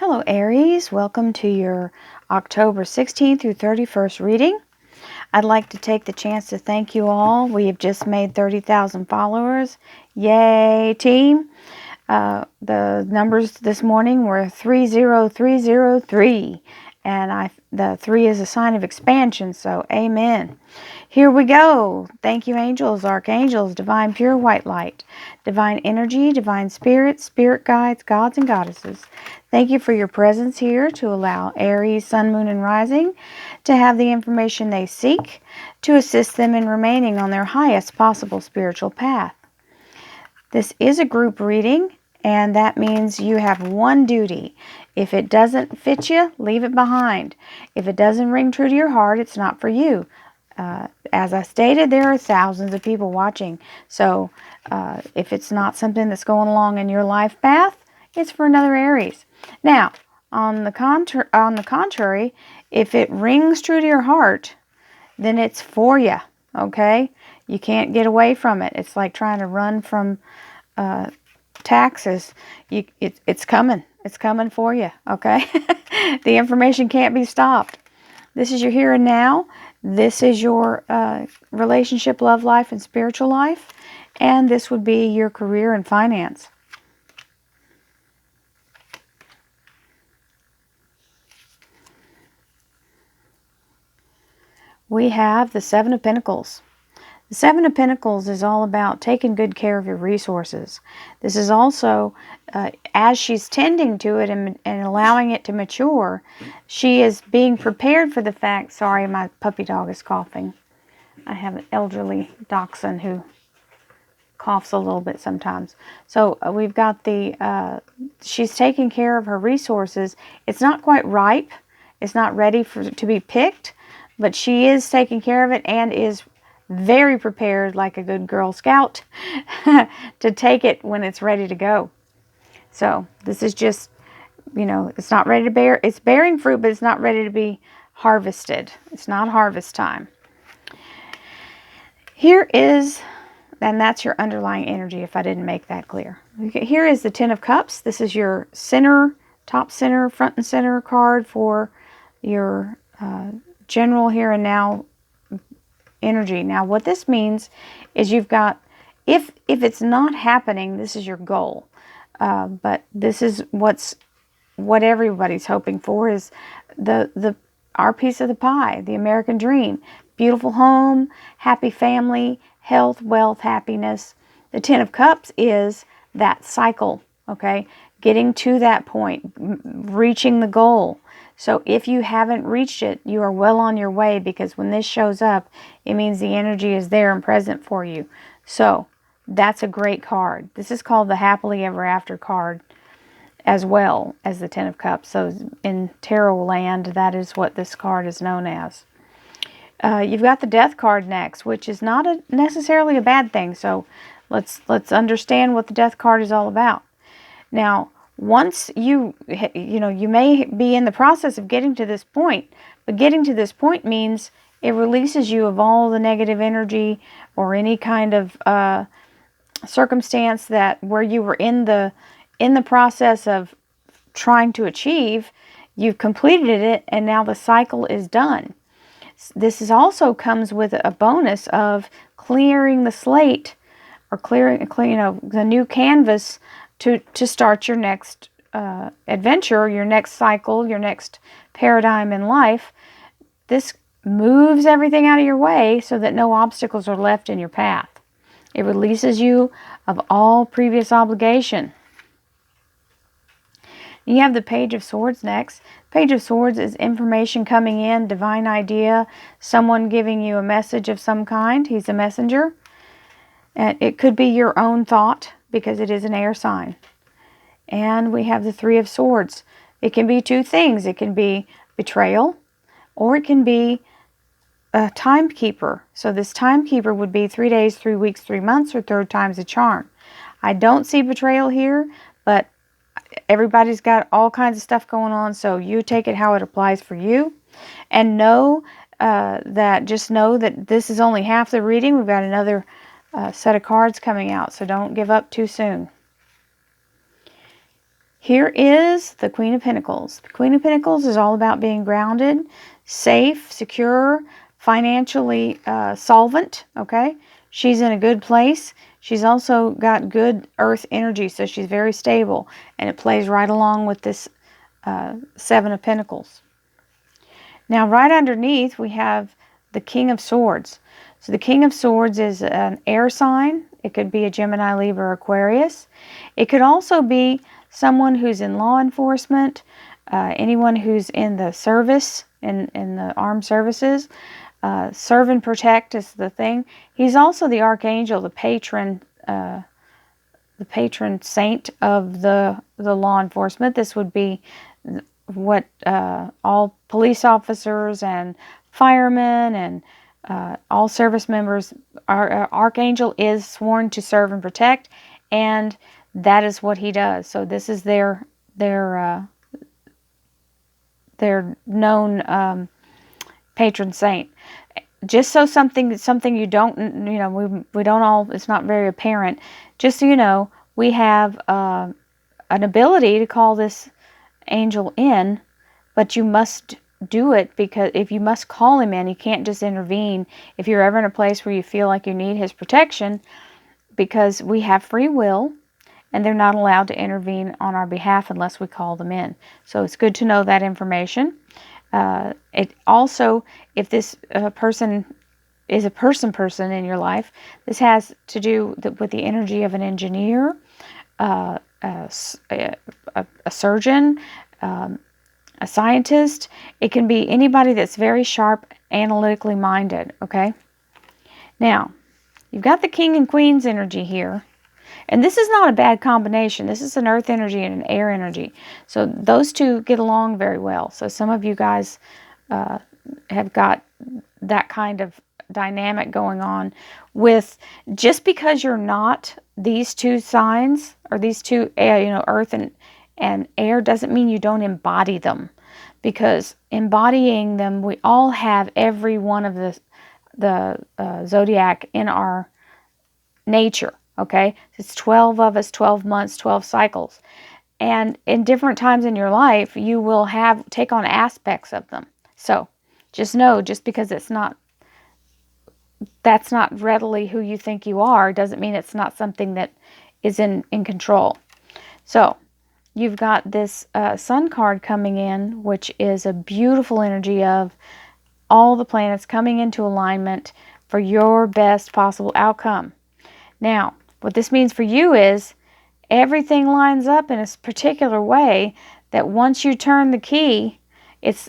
Hello Aries, welcome to your October 16th through 31st reading. I'd like to take the chance to thank you all. We have just made 30,000 followers. Yay, team. The numbers this morning were 30303, and the 3 is a sign of expansion, so amen. Here we go. Thank you, angels, archangels, divine pure white light, divine energy, divine spirit, spirit guides, gods and goddesses. Thank you for your presence here to allow Aries, sun, moon, and rising to have the information they seek to assist them in remaining on their highest possible spiritual path. This is a group reading, and that means you have one duty. If it doesn't fit you, leave it behind. If it doesn't ring true to your heart, it's not for you. As I stated, there are thousands of people watching. So if it's not something that's going along in your life path, it's for another Aries. Now, on the contrary, if it rings true to your heart, then it's for you. Okay? You can't get away from it. It's like trying to run from taxes. It's coming. It's coming for you. Okay? The information can't be stopped. This is your here and now. This is your relationship, love life, and spiritual life. And this would be your career and finance. We have the Seven of Pentacles. The Seven of Pentacles is all about taking good care of your resources. This is also, as she's tending to it and allowing it to mature, she is being prepared for the fact, sorry, my puppy dog is coughing. I have an elderly dachshund who coughs a little bit sometimes. So we've got she's taking care of her resources. It's not quite ripe. It's not ready to be picked, but she is taking care of it and is very prepared, like a good Girl Scout, to take it when it's ready to go. So this is just, it's not ready to bear. It's bearing fruit, but it's not ready to be harvested. It's not harvest time. Here is, and that's your underlying energy, if I didn't make that clear. Okay, here is the Ten of Cups. This is your center, top center, front and center card for your general here and now energy. Now, what this means is you've got, if it's not happening, this is your goal. But this is what everybody's hoping for, is our piece of the pie, the American dream. Beautiful home, happy family, health, wealth, happiness. The Ten of Cups is that cycle, okay? Getting to that point, reaching the goal. So if you haven't reached it, you are well on your way, because when this shows up, it means the energy is there and present for you. So that's a great card. This is called the Happily Ever After card, as well as the Ten of Cups. So in tarot land, that is what this card is known as. You've got the Death card next, which is not necessarily a bad thing. So let's understand what the Death card is all about. Now, once you may be in the process of getting to this point, but getting to this point means it releases you of all the negative energy or any kind of circumstance where you were in the process of trying to achieve. You've completed it, and now the cycle is done. This also comes with a bonus of clearing the slate, or clearing the new canvas to start your next adventure, your next cycle, your next paradigm in life. This moves everything out of your way so that no obstacles are left in your path. It releases you of all previous obligation. You have the Page of Swords next. Page of Swords is information coming in, divine idea, someone giving you a message of some kind. He's a messenger. And it could be your own thought, because it is an air sign. And we have the Three of Swords. It can be two things. It can be betrayal, or it can be a timekeeper. So this timekeeper would be 3 days, 3 weeks, 3 months, or third time's a charm. I don't see betrayal here, but everybody's got all kinds of stuff going on, so you take it how it applies for you. And just know that this is only half the reading. We've got another set of cards coming out, so don't give up too soon. Here is the Queen of Pentacles. The Queen of Pentacles is all about being grounded, safe, secure, financially solvent, okay? She's in a good place. She's also got good earth energy, so she's very stable, and it plays right along with this Seven of Pentacles. Now, right underneath, we have the King of Swords. So the King of Swords is an air sign. It could be a Gemini, Libra, or Aquarius. It could also be someone who's in law enforcement, anyone who's in the service, in the armed services. Serve and protect is the thing. He's also the archangel, the patron saint of the law enforcement. This would be what all police officers and firemen and all service members, our archangel is sworn to serve and protect, and that is what he does. So this is their known patron saint. Just so something you don't, you know, we don't all, it's not very apparent. Just so you know, we have an ability to call this angel in, but you must do it, because if you must call him in, you can't just intervene if you're ever in a place where you feel like you need his protection, because we have free will and they're not allowed to intervene on our behalf unless we call them in. So it's good to know that information. It also, if this person is a person in your life, this has to do with the energy of an engineer, a surgeon, a scientist. It can be anybody that's very sharp, analytically minded, okay? Now, you've got the King and Queen's energy here. And this is not a bad combination. This is an earth energy and an air energy. So those two get along very well. So some of you guys have got that kind of dynamic going on with, just because you're not these two signs, or these two, earth and air, doesn't mean you don't embody them. Because embodying them, we all have every one of the zodiac in our nature. Okay, it's 12 of us, 12 months, 12 cycles. And in different times in your life, you will take on aspects of them. So just know, just because that's not readily who you think you are, doesn't mean it's not something that is in control. So you've got this Sun card coming in, which is a beautiful energy of all the planets coming into alignment for your best possible outcome. Now, what this means for you is everything lines up in a particular way that once you turn the key,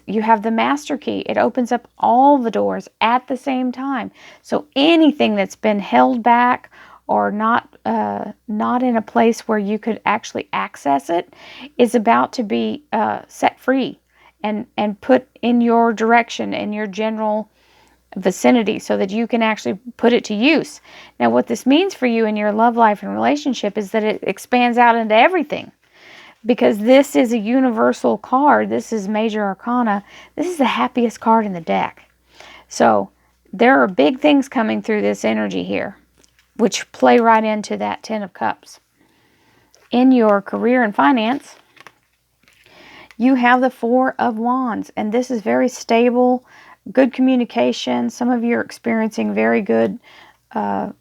you have the master key. It opens up all the doors at the same time. So anything that's been held back or not in a place where you could actually access it is about to be set free and put in your direction, in your general vicinity, so that you can actually put it to use. Now, what this means for you in your love life and relationship is that it expands out into everything, because this is a universal card. This is Major Arcana. This is the happiest card in the deck. So there are big things coming through this energy here, which play right into that Ten of Cups. In your career and finance, you have the Four of Wands, and this is very stable, good communication. Some of you are experiencing very good karma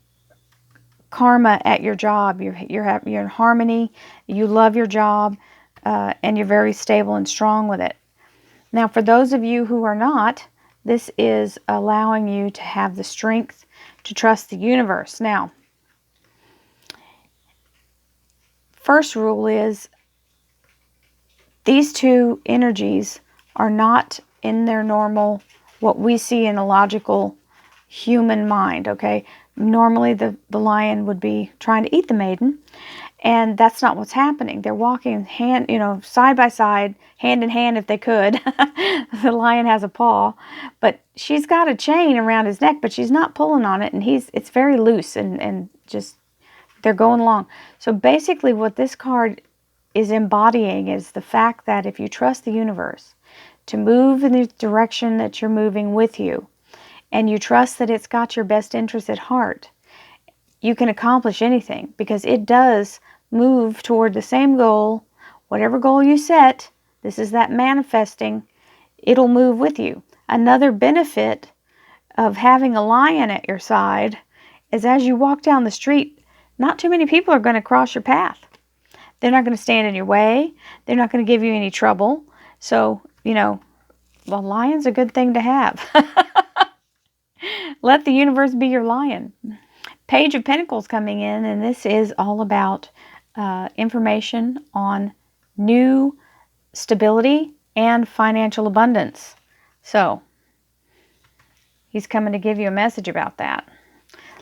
at your job. You're in harmony. You love your job, and you're very stable and strong with it. Now, for those of you who are not, this is allowing you to have the strength to trust the universe. Now, first rule is these two energies are not in their normal, what we see in a logical human mind, okay? Normally the lion would be trying to eat the maiden, and that's not what's happening. They're walking side by side, hand in hand if they could. The lion has a paw, but she's got a chain around his neck, but she's not pulling on it, and it's very loose, and just, they're going along. So basically what this card is embodying is the fact that if you trust the universe to move in the direction that you're moving with you, and you trust that it's got your best interest at heart, you can accomplish anything, because it does move toward the same goal whatever goal you set, this is that manifesting, it'll move with you. Another benefit of having a lion at your side is as you walk down the street, not too many people are going to cross your path. They're not going to stand in your way. They're not going to give you any trouble. So, you know, well, lion's a good thing to have. Let the universe be your lion. Page of Pentacles coming in, and this is all about information on new stability and financial abundance. So, he's coming to give you a message about that.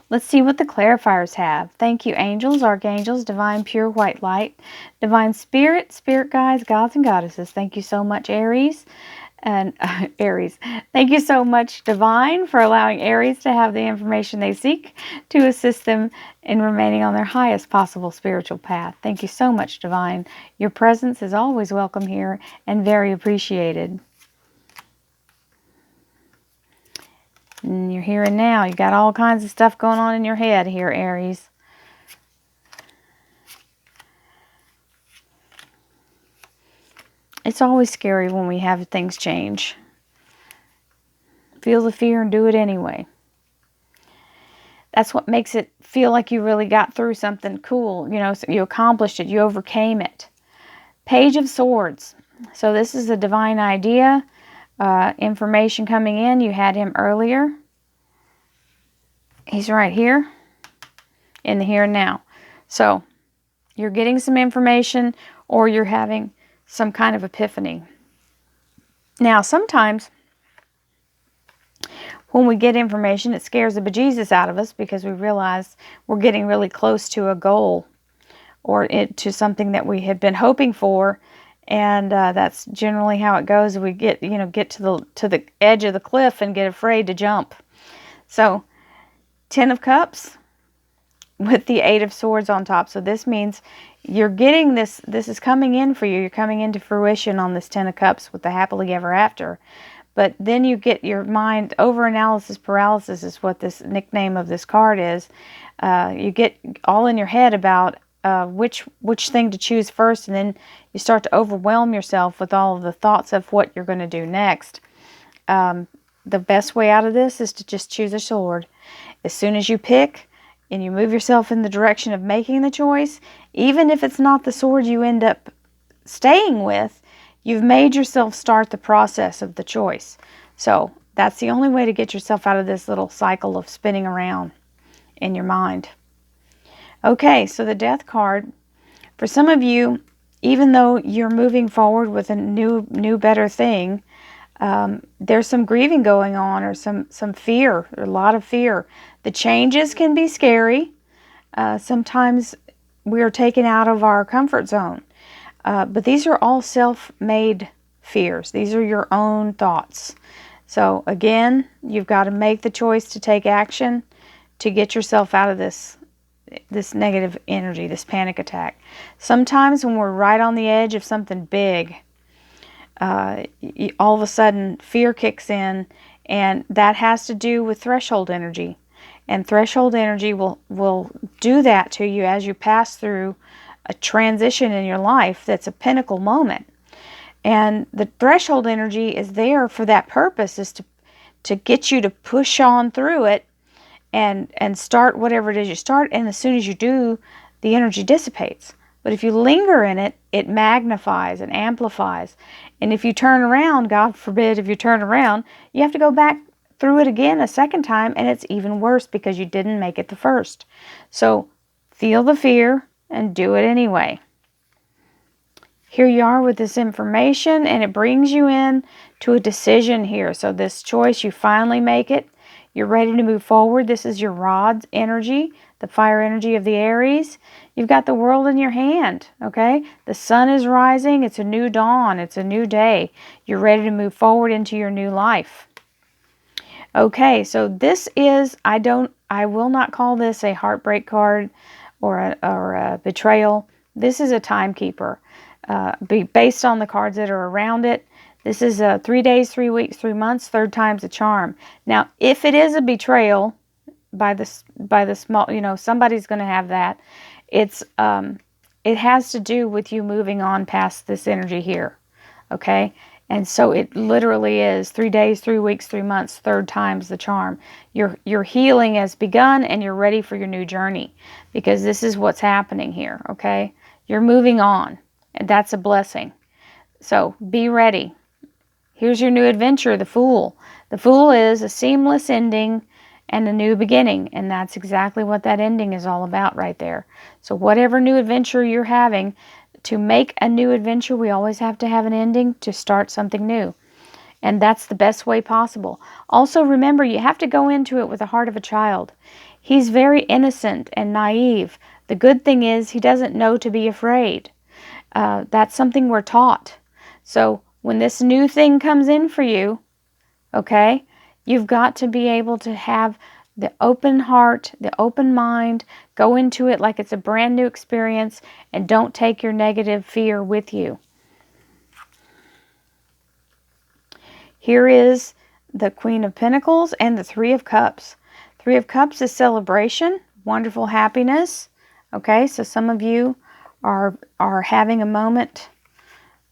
Let's see what the clarifiers have. Thank you, angels, archangels, divine pure white light, divine spirit, spirit guides, gods and goddesses. Thank you so much, Aries. And Aries. Thank you so much, Divine, for allowing Aries to have the information they seek to assist them in remaining on their highest possible spiritual path. Thank you so much, Divine. Your presence is always welcome here and very appreciated. And you're here and now. You got all kinds of stuff going on in your head here, Aries. It's always scary when we have things change. Feel the fear and do it anyway. That's what makes it feel like you really got through something cool. You know, so you accomplished it. You overcame it. Page of Swords. So this is a divine idea. Information coming in. You had him earlier. He's right here in the here and now. So you're getting some information or you're having some kind of epiphany. Now, sometimes when we get information, it scares the bejesus out of us because we realize we're getting really close to a goal or to something that we had been hoping for, and that's generally how it goes. We get to the edge of the cliff and get afraid to jump. So, Ten of Cups with the Eight of Swords on top. So this means you're getting this is coming in for you. You're coming into fruition on this Ten of Cups with the happily ever after. But then you get your mind, over-analysis paralysis is what this nickname of this card is. You get all in your head about which thing to choose first, and then you start to overwhelm yourself with all of the thoughts of what you're going to do next. The best way out of this is to just choose a sword. As soon as you pick and you move yourself in the direction of making the choice, even if it's not the sword you end up staying with, you've made yourself start the process of the choice. So that's the only way to get yourself out of this little cycle of spinning around in your mind. Okay, so the Death card. For some of you, even though you're moving forward with a new better thing, there's some grieving going on or some fear, or a lot of fear. The changes can be scary. Sometimes we are taken out of our comfort zone. But these are all self-made fears. These are your own thoughts. So again, you've got to make the choice to take action to get yourself out of this negative energy, this panic attack. Sometimes when we're right on the edge of something big, all of a sudden fear kicks in, and that has to do with threshold energy. And threshold energy will do that to you as you pass through a transition in your life that's a pinnacle moment. And the threshold energy is there for that purpose, is to get you to push on through it and start whatever it is you start. And as soon as you do, the energy dissipates. But if you linger in it, it magnifies and amplifies. And if you turn around, God forbid, if you turn around, you have to go back through it again a second time, and it's even worse because you didn't make it the first. So feel the fear and do it anyway. Here you are with this information, and it brings you in to a decision here. So this choice, you finally make it. You're ready to move forward. This is your rod's energy, the fire energy of the Aries. You've got the world in your hand, okay? The sun is rising. It's a new dawn. It's a new day. You're ready to move forward into your new life. Okay, so this is, I will not call this a heartbreak card or a betrayal. This is a timekeeper. Based on the cards that are around it, this is 3 days, 3 weeks, 3 months, third time's a charm. Now, if it is a betrayal by the small, somebody's going to have that. It's it has to do with you moving on past this energy here. Okay? And so it literally is 3 days, 3 weeks, 3 months, third time's the charm. Your healing has begun and you're ready for your new journey, because this is what's happening here, okay? You're moving on, and that's a blessing. So be ready. Here's your new adventure, the Fool. The Fool is a seamless ending and a new beginning, and that's exactly what that ending is all about right there. So whatever new adventure you're having, to make a new adventure, we always have to have an ending to start something new. And that's the best way possible. Also, remember, you have to go into it with the heart of a child. He's very innocent and naive. The good thing is he doesn't know to be afraid. That's something we're taught. So when this new thing comes in for you, okay, you've got to be able to have the open heart, the open mind, go into it like it's a brand new experience, and don't take your negative fear with you. Here is the Queen of Pentacles and the Three of Cups. Three of Cups is celebration, wonderful happiness. Okay, so some of you are having a moment.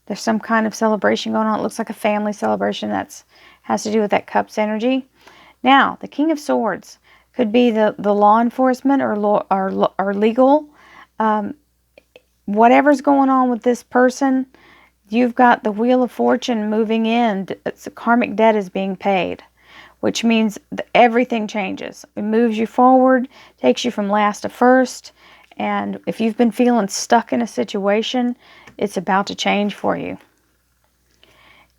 There's some kind of celebration going on. It looks like a family celebration that has to do with that Cups energy. Now, the King of Swords could be the law enforcement or legal. Whatever's going on with this person, you've got the Wheel of Fortune moving in. It's a karmic debt is being paid, which means everything changes. It moves you forward, takes you from last to first. And if you've been feeling stuck in a situation, it's about to change for you.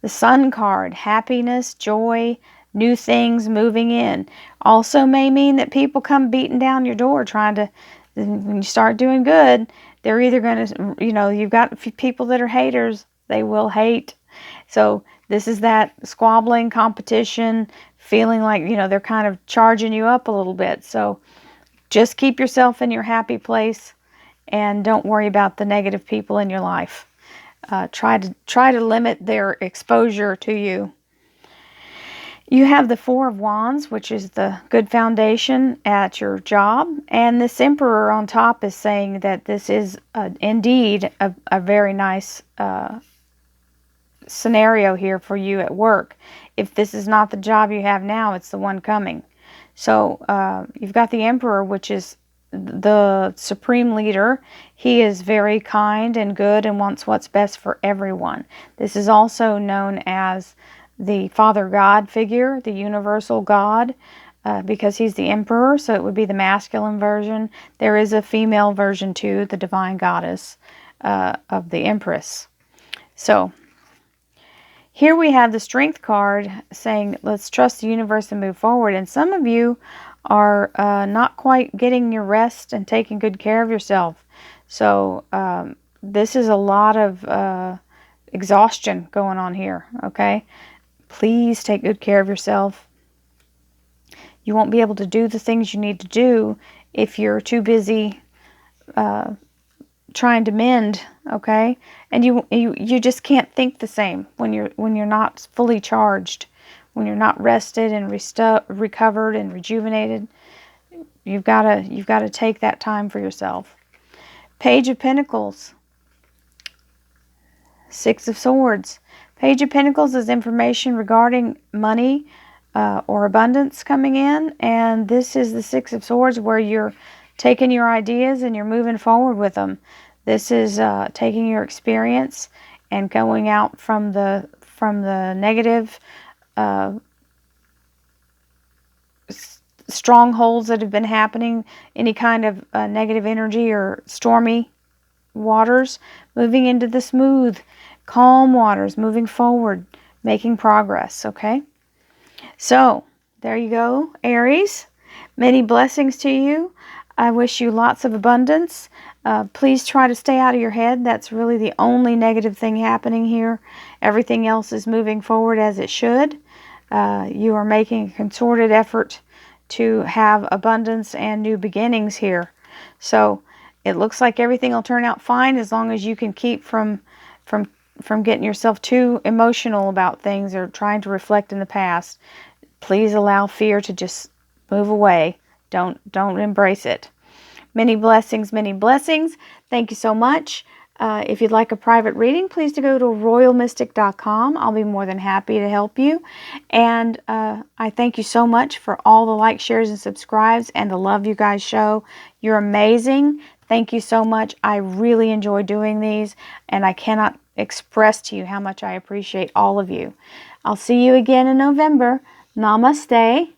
The Sun card, happiness, joy, new things moving in. Also may mean that people come beating down your door trying to, when you start doing good, they're either going to, you've got people that are haters. They will hate. So this is that squabbling, competition, feeling like, they're kind of charging you up a little bit. So just keep yourself in your happy place and don't worry about the negative people in your life. Try to limit their exposure to you. You have the Four of Wands, which is the good foundation at your job. And this Emperor on top is saying that this is indeed a very nice scenario here for you at work. If this is not the job you have now, it's the one coming. So you've got the Emperor, which is the supreme leader. He is very kind and good and wants what's best for everyone. This is also known as the Father God figure, the universal God, because he's the Emperor, so it would be the masculine version. There is a female version too, the Divine Goddess of the Empress. So here we have the Strength card saying, let's trust the universe and move forward. And some of you are not quite getting your rest and taking good care of yourself. So this is a lot of exhaustion going on here, okay? Please take good care of yourself. You won't be able to do the things you need to do if you're too busy trying to mend, okay? And you just can't think the same when you're not fully charged, when you're not rested and recovered and rejuvenated. You've got to take that time for yourself. Page of Pentacles, Six of Swords. Page of Pentacles is information regarding money or abundance coming in, and this is the Six of Swords where you're taking your ideas and you're moving forward with them. This is taking your experience and going out from the negative strongholds that have been happening, any kind of negative energy or stormy waters, moving into the smooth, calm waters, moving forward, making progress, okay? So, there you go, Aries. Many blessings to you. I wish you lots of abundance. Please try to stay out of your head. That's really the only negative thing happening here. Everything else is moving forward as it should. You are making a concerted effort to have abundance and new beginnings here. So it looks like everything will turn out fine as long as you can keep from getting yourself too emotional about things or trying to reflect in the past. Please allow fear to just move away. Don't embrace it. Many blessings, many blessings. Thank you so much. If you'd like a private reading, please go to royalmystic.com. I'll be more than happy to help you. And I thank you so much for all the likes, shares, and subscribes and the love you guys show. You're amazing. Thank you so much. I really enjoy doing these, and I cannot express to you how much I appreciate all of you. I'll see you again in November. Namaste.